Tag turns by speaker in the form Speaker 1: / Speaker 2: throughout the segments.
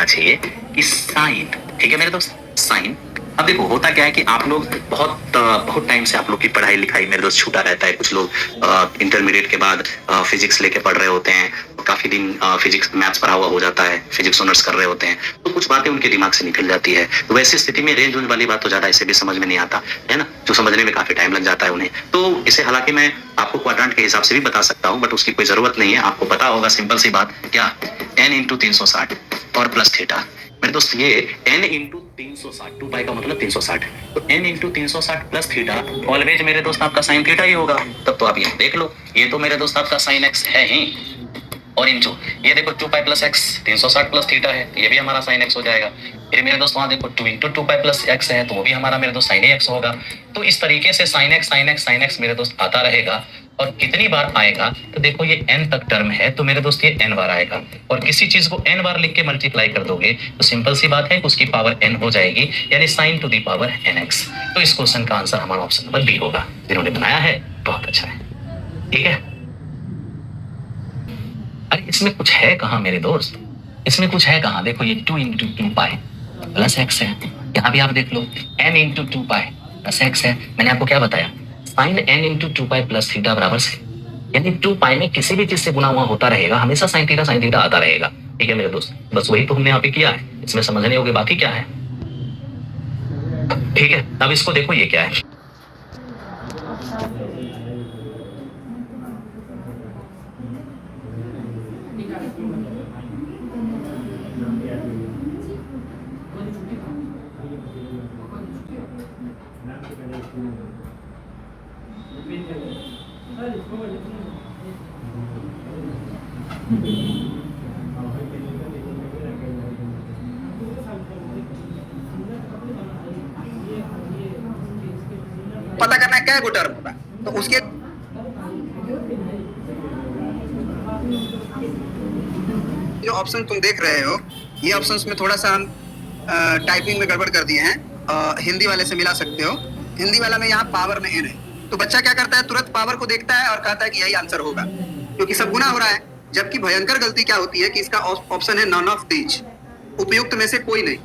Speaker 1: होना चाहिए कि साइन, ठीक है मेरे दोस्त, साइन। अब देखो होता क्या है कि आप लोग बहुत टाइम से आप लोग की पढ़ाई लिखाई मेरे दोस्त छूटा रहता है। कुछ लोग इंटरमीडिएट के बाद फिजिक्स लेके पढ़ रहे होते हैं, काफी दिन फिजिक्स मैथ्स पढ़ा हुआ हो जाता है, फिजिक्स ऑनर्स कर रहे होते हैं, तो कुछ बातें उनके दिमाग से निकल जाती है। तो वैसी स्थिति में रेंज वेंज वाली बात तो ज्यादा इसे भी समझ में नहीं आता है ना, जो समझने में काफी टाइम लग जाता है उन्हें। तो इसे हालांकि मैं आपको क्वाड्रेंट के हिसाब से भी बता सकता हूँ, बट उसकी कोई जरूरत नहीं है। आपको पता होगा सिंपल सी बात, क्या, n इंटू 360 और प्लस थीटा। मेरे दोस्त ये n इंटू 360, 2 पाई का मतलब 360, तो n into 360 plus theta always मेरे दोस्त आपका साइन थीटा ही होगा। तब तो आप ये देख लो, ये तो मेरे दोस्त आपका साइन x है ही, और इंटू ये देखो 2 pi plus x, 360 plus theta है, ये भी हमारा साइन एक्स हो जाएगा। फिर मेरे दोस्त वहां देखो 2 इंटू 2 पाई प्लस एक्स है, तो वो भी हमारा मेरे दोस्त साइन एक्स होगा। तो इस तरीके से sine x sine x sine x मेरे दोस्त आता रहेगा। और कितनी बार आएगा, तो देखो ये n तक टर्म है, तो मेरे दोस्त ये n बार आएगा। और किसी चीज को n बार लिख के मल्टीप्लाई कर दोगे तो सिंपल सी बात है कि उसकी पावर n हो जाएगी, यानी sine to the power nx। तो इस क्वेश्चन का आंसर हमारा ऑप्शन नंबर बी होगा। जिन्होंने बनाया है बहुत अच्छा है, ठीक है। अरे इसमें कुछ है कहाँ मेरे दोस्त, इसमें कुछ है कहाँ। देखो ये 2 इंटू 2 पाई प्लस एक्स है, यहाँ भी आप देख लो n into 2 pi plus x है। मैंने आपको क्या बताया, sine n into 2 pi plus theta बराबर से, यानी 2 पाई में किसी भी चीज से गुना हुआ होता रहेगा, हमेशा साइन थीटा आता रहेगा, ठीक है मेरे दोस्त। बस वही तो हमने यहाँ पे किया है, इसमें समझने योग्य बात ही क्या है, ठीक है। अब इसको देखो ये क्या है,
Speaker 2: पता करना है क्या है टर्म होगा, तो उसके जो ऑप्शन तुम देख रहे हो, ये ऑप्शंस में थोड़ा सा हम टाइपिंग में गड़बड़ कर दिए हैं। हिंदी वाले से मिला सकते हो, हिंदी वाला में यहाँ पावर में n है, तो बच्चा क्या करता है, तुरंत पावर को देखता है और कहता है कि यही आंसर होगा, क्योंकि सब गुना हो रहा है। जबकि भयंकर गलती क्या होती है कि इसका ऑप्शन है नॉन ऑफ दीज, उपयुक्त में से कोई नहीं,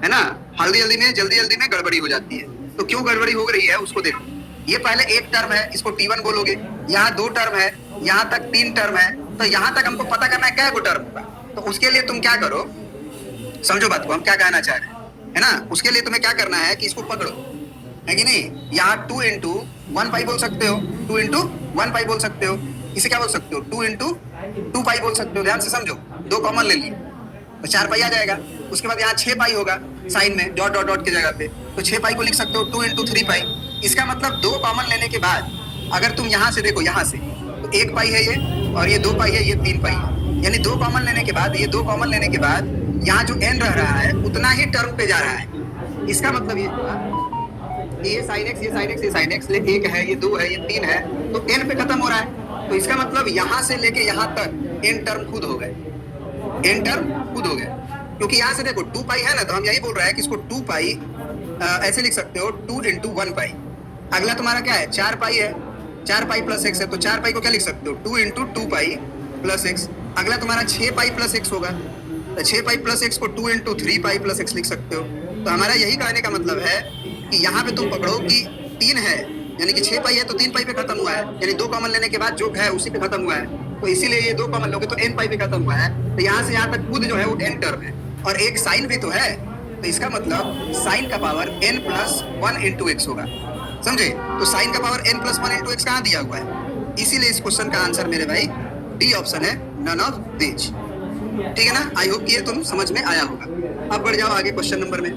Speaker 2: है ना। जल्दी जल्दी में गड़बड़ी हो जाती है। तो क्यों गड़बड़ी हो रही है उसको देखो। ये पहले एक टर्म है, इसको T1 बोलोगे, यहाँ 2 टर्म है, यहाँ तक 3 टर्म है, तो यहाँ तक हमको पता करना है क्या टर्म होगा। तो उसके लिए तुम क्या करो, समझो बात को, हम क्या कहना चाह रहे हैं, है ना। उसके लिए तुम्हें क्या करना है कि इसको पकड़ो, है कि नहीं। यहाँ 2 इंटू 1 पाई बोल सकते हो, 2 इंटू 1 पाई बोल सकते हो, इसे क्या बोल सकते हो, 2 इंटू 2 पाई बोल सकते हो। ध्यान से समझो, 2 कॉमन ले लिए तो 4 पाई आ जाएगा। उसके बाद यहाँ 6 पाई होगा साइन में, डॉट डॉट डॉट की जगह पे, तो 6 पाई को लिख सकते हो 2 इंटू 3 पाई। इसका मतलब 2 कॉमन लेने के बाद अगर तुम यहाँ से देखो, यहाँ से तो 1 पाई है ये, और ये 2 पाई है, ये 3 पाई है, यानी 2 कॉमन लेने के बाद, ये 2 कॉमन लेने के बाद यहाँ जो n रह रहा है उतना ही टर्म पे जा रहा है। इसका मतलब ये साइन एक्स, ये साइन एक्स, ये साइन एक्स, 1 है, ये 2 है, ये 3 है, तो n पे खत्म हो रहा है। तो इसका मतलब यहाँ से लेके यहाँ तक n टर्म खुद हो गए, n टर्म खुद हो गए। क्योंकि यहाँ से देखो 2 पाई है ना, तो हम यही बोल रहे हैं कि इसको 2 पाई ऐसे लिख सकते हो, 2 इंटू 1 पाई। अगला तुम्हारा क्या है, 4 पाई है, 4 पाई प्लस एक्स है, तो 4 पाई को क्या लिख सकते हो, 2 इंटू 2 पाई प्लस एक्स। अगला तुम्हारा 6 पाई प्लस एक्स होगा, तो 6 पाई प्लस एक्स को 2 इंटू 3 पाई प्लस एक्स लिख सकते हो। तो हमारा यही कहने का मतलब है कि यहाँ पे तुम पकड़ो कि 3 है, यानी कि 6 पाई है तो 3 पाई पे खत्म हुआ है, यानी 2 कॉमन लेने के बाद जो है उसी पे खत्म हुआ है। तो इसीलिए ये 2 कॉमन लोगे तो n पाई पे खत्म हुआ है, तो यहाँ से यहाँ तक खुद जो है वो n टर्म है, और एक साइन भी तो है, तो इसका मतलब साइन का power n plus 1 into x होगा, समझे। तो साइन का power n plus 1 into x कहाँ दिया हुआ है, इसीलिए इस क्वेश्चन का आंसर मेरे भाई डी ऑप्शन है, नन ऑफ दीज, ठीक है ना। आई होप कि ये तुम समझ में आया होगा। अब बढ़ जाओ आगे क्वेश्चन नंबर में।